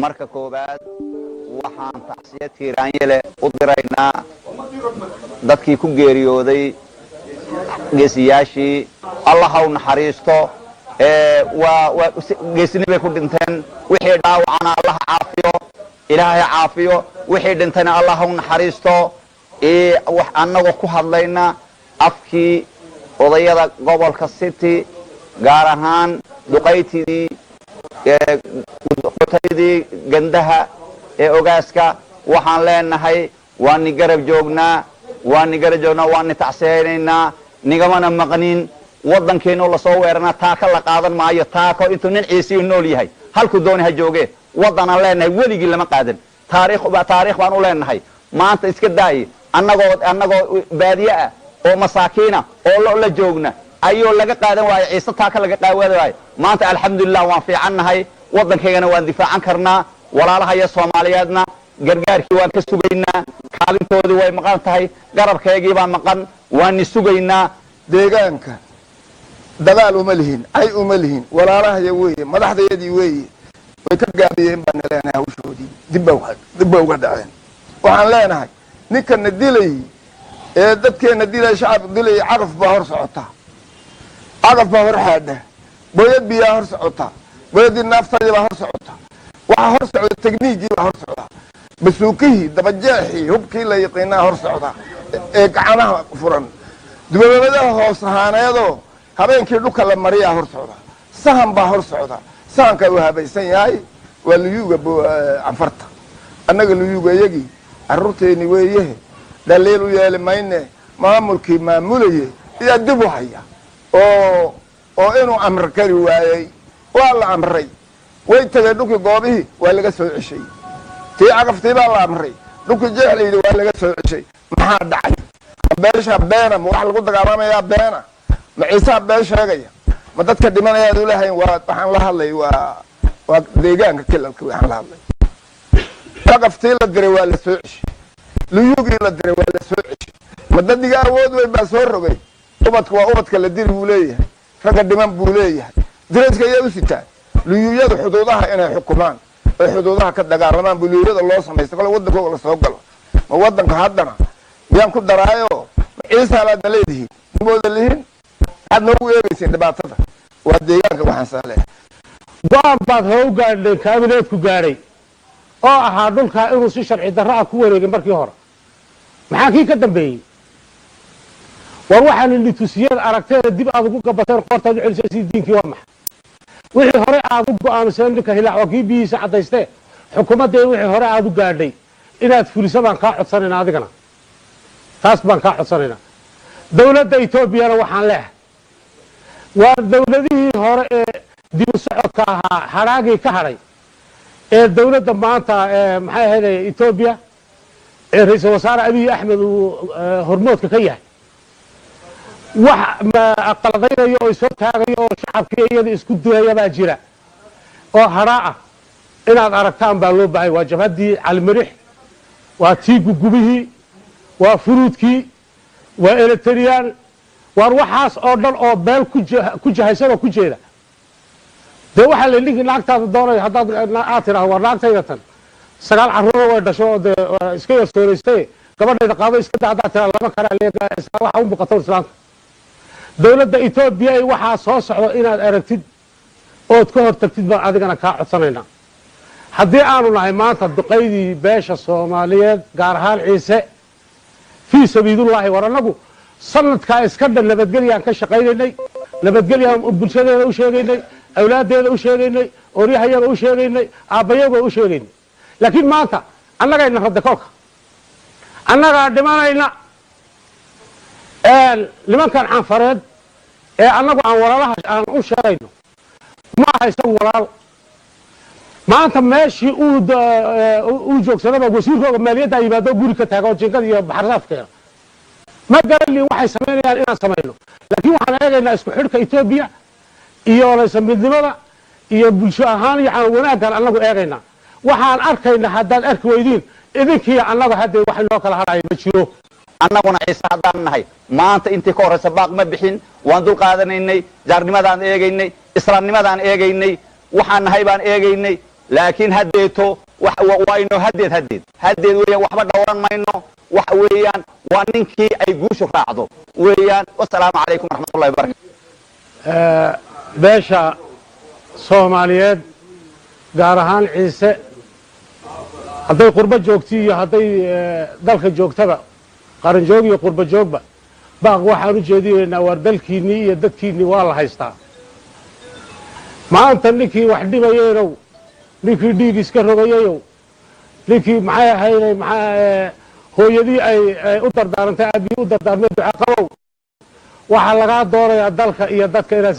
marka koobaad waxaan tacsiyad tiiraanyele u diraynaa dadkii ku geeriyooday geesiyaashii Allah ha u naxariisto waa geesinimay ku dhinteen wixii dhaawacana Allah caafiyo ilaahay caafiyo wixii dhintayna Allah ha u naxariisto wax annagu ku hadlayna afkii odayada gobolka City gaar ahaan duqaytidii qotayadii gandaha ogaaska waxaan leenahay waan garab joognaa waan tacsiyaynaynaa nigamana maqnin wadankeena la soo weerana taaka la qaadan maayo taako intuu nin ciisi nool yahay halku dooni ha jooge wadana leenahay weligii lama qaadan taariikh baan u leenahay maanta iska daay annagoo baadiye ah oo masaakiina oo la joogna ayuu laga qaadan waayo ciise taaka laga qaawada waayo maanta alxamdulillah waan fiicannahay wadankeena waan difaacan karnaa walaalaha iyo Soomaaliyeedna gargaarkii waan ka sugaynaa kaalintoodii way maqan tahay garabkeegii baa maqan waan sugaynaa deegaanka dagaal uma lihin ay uma lihin walaalaha weeye madaxdeedii weeye way ka gaabiyeen baan leenahay hawshoodii dib uga dhaceen waxaan leenahay ninkan dilay dadkeena dilay shacab dilay caqaf baa hor socota caqaf baa hor xaadha boyad biyaa hor socota boyadii naaftada baa hor socota waxa hor socda tekniikii baa hor socda basuukihii dabajeexii hubkii la yaqiinaa hor socda gacanaha furan dibadabadaha hoos ahaaneedoo habeenkii dhulka la mariyaa hor socda sahan baa hor socda sahanka uu habaysan yahay waa luyuuga anfarta annaga luyuuga iyagii carruurteeni weeyahe dhaliil u yeeli mayne maamulkii maamulaye iyaa dib u haya oo inuu amr kari waayey waa la amray way tagay dhulkii goobihii waa laga soo ceshay tii caqaftii baa la amray dhulkii jeexlaydi waa laga soo ceshay maxaa dhacay beesha beena ma wax lagu dagaalamayaa beena ma ciisaa been sheegaya ma dadka dhimanayaad u lahayn waxaan la hadlay waa deegaanka kilalka waxaan la hadlay caqaftii la diray waa la soo ceshay luyugii la diray waa la soo ceshay ma dadiga awood weyn baa soo rogay ubadka waa ubadka la diri buu leeyahay ragga dhiman buu leeyahay dirayska ayaa u sitaan luyuyada xuduudaha inay xukumaan oo xuduudaha ka dagaalamaan buu luyuyada loo samaysta kale wadankooda la soo galo ma wadanka haddana yaan ku daraayo ma ciisa laadna leedihiin nimooda lihiin waxaad noogu eegaysiin dhibaatada waa deegaanka waxaan saaleehay go-aan baad hoo gaadhay kaabineedku gaadhay oo ahaa dhulkaa inuu si sharci darro ah ku wareegay markii hore maxaa kii ka dambeeyey war waxaan indhitusiyada aragteeda dib aad ugu gabateen qoortaad u celisay si diinkii waa maxay wixii hore aad u go'aamiseen ninka hilaac waa kii biyihiisa caddaystee xukuumaddee wixii hore aad u gaadhay inaad fuliso baan kaa codsanaynaa adigana taas baan kaa codsanaynaa dawladda etoobiyana waxaan leehay waa dawladihii hore ee dib u socodka ahaa hadhaagii ka hadhay ee dawladda maanta maxay ahayd etoobiya ee ra-iisul wasaare abiy axmed uu hormoodka ka yahay wax qaladaynayo oo soo taagayo oo shacabkii iyada isku dayaya baa jira oo hadhaa ah inaad aragtaan baa loo baahay waa jabhaddii calimarix waa tii gugubihii waa furuudkii waa eletriyaan waar waxaas oo dhan oo beel ku jahaysanoo ku jeeda dee waxaa la ninkii naagtaada doonayo haddaad aad tiraahdo war naagtayda tan 9 carruur way dhasho oo dee iska yarsoonaystay gabadhayda qaado iska daa haddaad tiraa lama kala leega waxa u muuqato islaamka dawladda etoobiya waxaa soo socdo inaad aragtid ood ka hortagtid baan adigana kaa codsanaynaa haddii aanu nahay maanta duqaydii beesha Soomaaliyeed gaar ahaan ciise fii sabiilullaahi war annagu sanadkaa iska dhan nabadgelyaan ka shaqaynaynay nabadgelyaan bulshadeeda u sheegaynay awlaadeeda u sheegaynay oryahayada u sheegaynay aabbayaga u sheegaynay laakiin maanta annagayna radda kolka annagaa dhimanayna nimankan canfareed ee annagu aan walaalaha aan u sheegayno ma haysan walaal maanta meeshii uu joogsadaba wasiirkooga maaliyadda yimaado guri ka taago jinkada iyo baxarsaafkeeda ma garanin waxay samaynayaan inaan samayno laakiin waxaan eegaynaa isku xidhka etoobiya iyo laysamidnimada iyo bulsho ahaan iyo wanaaggan annagu eegaynaa waxaan arkaynaa haddaad arki weydiin idinkii annaga haddee wax inoo kala hadhaya ma jiro annaguna ciise haddaan nahay maanta intii ka horraysa baaq ma bixin waan dul qaadanaynay jaarnimadaan eegaynay islaamnimadaan eegaynay waxaan nahay baan eegaynay laakiin haddeeto waa inoo haddeed weeyaan waxba dhowran mayno waxa weeyaan waa ninkii ay guushu raacdo weeyaan wasalaamu calaykum waraxmatullahi wabarakatu beesha soomaaliyeed gaar ahaan ciise hadday qurbo joogti iyo hadday dalka joogtaba qaran joog iyo qurbo joogba baaq waxaan u jeedinaynaa waar dalkiinnii iyo dadkiinnii waa la haystaa maanta ninkii wax dhibayeynow ninkii dhiig iska rogayeyow ninkii maxay ahaydey hooyadii ay u dardaarantay aabbii u dardaarmay duca qabow waxaa lagaa doonayaa dalka iyo dadka inaad